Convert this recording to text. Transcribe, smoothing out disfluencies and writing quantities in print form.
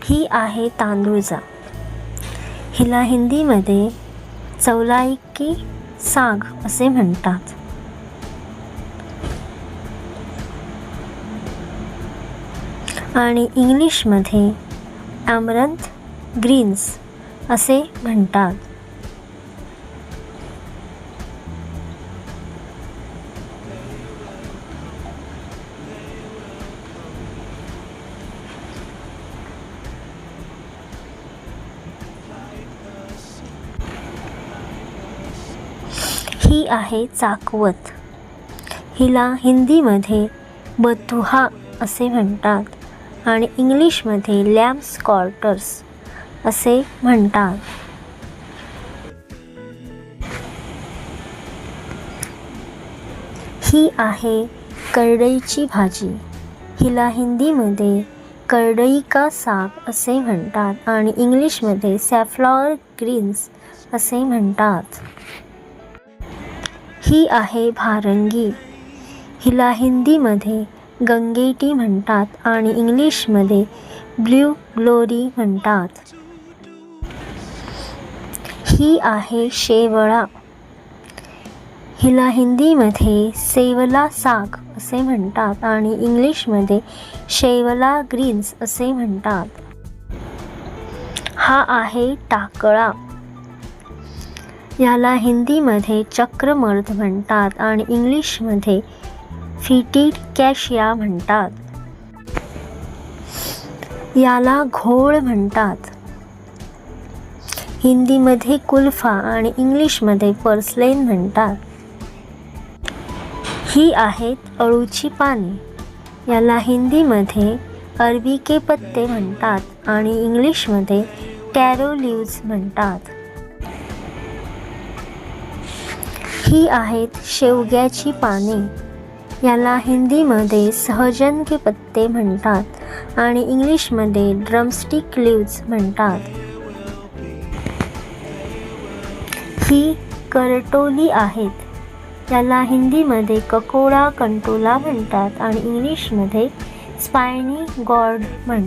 ही आहे तांदूळजा. हिला हिंदीमध्ये चौलाई की साग असे म्हणतात. आणि इंग्लिशमध्ये ॲमरंथ ग्रीन्स असे म्हणतात. ही आहे चाकवत. हिला हिंदीमध्ये बथुहा असे म्हणतात आणि इंग्लिशमध्ये लॅम्स क्वार्टर्स असे म्हणतात. ही आहे करडईची भाजी. हिला हिंदीमध्ये करडई का साग असे म्हणतात आणि इंग्लिशमध्ये सॅफ्लॉवर ग्रीन्स असे म्हणतात. ही आहे भारंगी. हिला हिंदीमध्ये गंगेटी म्हणतात आणि इंग्लिशमध्ये ब्ल्यू ग्लोरी म्हणतात. ही आहे शेवळा. हिला हिंदीमध्ये सेवला साग असे म्हणतात आणि इंग्लिशमध्ये शेवला ग्रीन्स असे म्हणतात. हा आहे टाकळा. याला हिंदीमध्ये चक्रमर्द म्हणतात आणि इंग्लिशमध्ये फिटिड कॅशिया म्हणतात. याला घोळ म्हणतात. हिंदीमध्ये कुल्फा आणि इंग्लिशमध्ये पर्सलेन म्हणतात. ही आहेत अळूची पाने. याला हिंदीमध्ये अरबी के पत्ते म्हणतात आणि इंग्लिशमध्ये टॅरो लीव्ज म्हणतात. ही आहेत शेवग्याची पाने. याला हिंदीमध्ये सहजन के पत्ते म्हणतात आणि इंग्लिशमध्ये ड्रमस्टिक लीव्ज म्हणतात. ही करटोली आहेत. याला हिंदीमध्ये ककोडा कंटोला म्हणतात आणि इंग्लिशमध्ये स्पायनी गॉर्ड म्हणतात.